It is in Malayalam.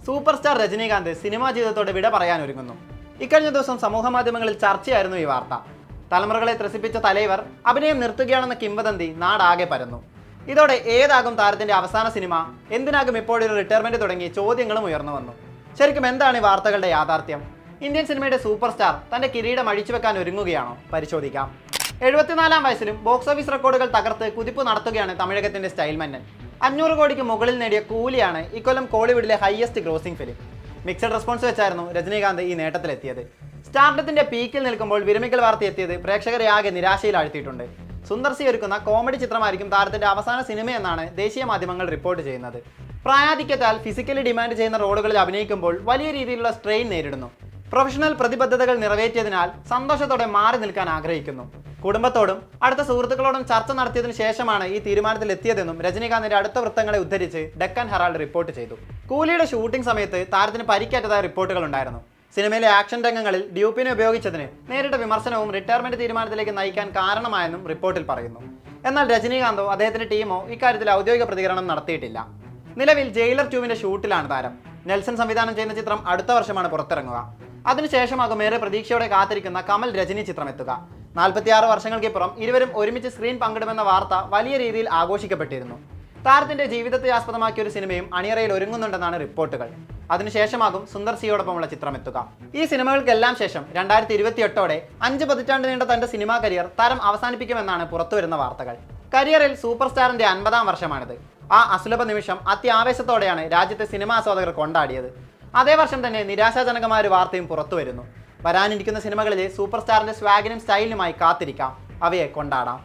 സൂപ്പർ സ്റ്റാർ രജനീകാന്ത് സിനിമാ ജീവിതത്തോട് വിട പറയാൻ ഒരുങ്ങുന്നു. ഇക്കഴിഞ്ഞ ദിവസം സമൂഹ മാധ്യമങ്ങളിൽ ചർച്ചയായിരുന്നു ഈ വാർത്ത. തലമുറകളെ ത്രസിപ്പിച്ച തലൈവർ അഭിനയം നിർത്തുകയാണെന്ന കിംവദന്തി നാടാകെ പരന്നു. ഇതോടെ ഏതാകും താരത്തിന്റെ അവസാന സിനിമ, എന്തിനാകും ഇപ്പോഴൊരു റിട്ടയർമെന്റ് തുടങ്ങി ചോദ്യങ്ങളും ഉയർന്നു വന്നു. ശരിക്കും എന്താണ് ഈ വാർത്തകളുടെ യാഥാർത്ഥ്യം? ഇന്ത്യൻ സിനിമയുടെ സൂപ്പർ സ്റ്റാർ തന്റെ കിരീടം അഴിച്ചുവെക്കാൻ ഒരുങ്ങുകയാണോ? പരിശോധിക്കാം. 74-ാം വയസ്സിലും ബോക്സ് ഓഫീസ് റെക്കോർഡുകൾ തകർത്ത് കുതിപ്പ് നടത്തുകയാണ് തമിഴകത്തിന്റെ സ്റ്റൈൽ മന്നൻ. 500 കോടിക്ക് മുകളിൽ നേടിയ കൂലിയാണ് ഇക്കൊല്ലം കോളിവുഡിലെ highest grossing film. Mixed response വെച്ചായിരുന്നു രജനീകാന്ത് ഈ നേട്ടത്തിലെത്തിയത്. സ്റ്റാർഡത്തിന്റെ പീക്കിൽ നിൽക്കുമ്പോൾ വിരമിക്കൽ വാർത്ത എത്തിയത് പ്രേക്ഷകരെ ആകെ നിരാശയിൽ ആഴ്ത്തിയിട്ടുണ്ട്. സുന്ദർ സി ഒരുക്കുന്ന കോമഡി ചിത്രമായിരിക്കും താരത്തിന്റെ അവസാന സിനിമയെന്നാണ് ദേശീയ മാധ്യമങ്ങൾ റിപ്പോർട്ട് ചെയ്യുന്നത്. പ്രായാധിക്യത്താൽ ഫിസിക്കലി ഡിമാൻഡ് ചെയ്യുന്ന റോളുകളിൽ അഭിനയിക്കുമ്പോൾ വലിയ രീതിയിലുള്ള സ്ട്രെയിൻ നേരിടുന്നു. പ്രൊഫഷണൽ പ്രതിബദ്ധതകൾ നിറവേറ്റിയതിനാൽ സന്തോഷത്തോടെ മാറി നിൽക്കാൻ ആഗ്രഹിക്കുന്നു. കുടുംബത്തോടും അടുത്ത സുഹൃത്തുക്കളോടും ചർച്ച നടത്തിയതിനു ശേഷമാണ് ഈ തീരുമാനത്തിൽ എത്തിയതെന്നും രജനീകാന്തിന്റെ അടുത്ത വൃത്തങ്ങളെ ഉദ്ധരിച്ച് ഡെക്കൻ ഹെറാൾഡ് റിപ്പോർട്ട് ചെയ്തു. കൂലിയുടെ ഷൂട്ടിംഗ് സമയത്ത് താരത്തിന് പരിക്കേറ്റതായ റിപ്പോർട്ടുകൾ ഉണ്ടായിരുന്നു. സിനിമയിലെ ആക്ഷൻ രംഗങ്ങളിൽ ഡ്യൂപ്പിനെ ഉപയോഗിച്ചതിന് നേരിട്ട വിമർശനവും റിട്ടയർമെന്റ് തീരുമാനത്തിലേക്ക് നയിക്കാൻ കാരണമായെന്നും റിപ്പോർട്ടിൽ പറയുന്നു. എന്നാൽ രജനീകാന്തോ അദ്ദേഹത്തിന്റെ ടീമോ ഇക്കാര്യത്തിൽ ഔദ്യോഗിക പ്രതികരണം നടത്തിയിട്ടില്ല. നിലവിൽ ജയിലർ 2-ന്റെ ഷൂട്ടിലാണ് താരം. നെൽസൺ സംവിധാനം ചെയ്യുന്ന ചിത്രം അടുത്ത വർഷമാണ് പുറത്തിറങ്ങുക. അതിനുശേഷമാകും ഏറെ പ്രതീക്ഷയോടെ കാത്തിരിക്കുന്ന കമൽ രജനി ചിത്രം എത്തുക. 46 വർഷങ്ങൾക്കിപ്പുറം ഇരുവരും ഒരുമിച്ച് സ്ക്രീൻ പങ്കിടുമെന്ന വാർത്ത വലിയ രീതിയിൽ ആഘോഷിക്കപ്പെട്ടിരുന്നു. താരത്തിന്റെ ജീവിതത്തെ ആസ്പദമാക്കിയ ഒരു സിനിമയും അണിയറയിൽ ഒരുങ്ങുന്നുണ്ടെന്നാണ് റിപ്പോർട്ടുകൾ. അതിനുശേഷമാകും സുന്ദർ സിയോടൊപ്പമുള്ള ചിത്രം എത്തുക. ഈ സിനിമകൾക്കെല്ലാം ശേഷം 2028ഓടെ 5 പതിറ്റാണ്ട് നീണ്ട തന്റെ സിനിമാ കരിയർ താരം അവസാനിപ്പിക്കുമെന്നാണ് പുറത്തുവരുന്ന വാർത്തകൾ. കരിയറിൽ സൂപ്പർ സ്റ്റാറിന്റെ 50-ാം വർഷമാണിത്. ആ അസുലഭ നിമിഷം അത്യാവേശത്തോടെയാണ് രാജ്യത്തെ സിനിമാ ആസ്വാദകർ കൊണ്ടാടിയത്. അതേ വർഷം തന്നെ നിരാശാജനകമായ ഒരു വാർത്തയും പുറത്തു വരുന്നു. വരാനിരിക്കുന്ന സിനിമകളിലെ സൂപ്പർ സ്റ്റാറിന്റെ സ്വാഗിനും സ്റ്റൈലിനുമായി കാത്തിരിക്കാം, അവയെ കൊണ്ടാടാം.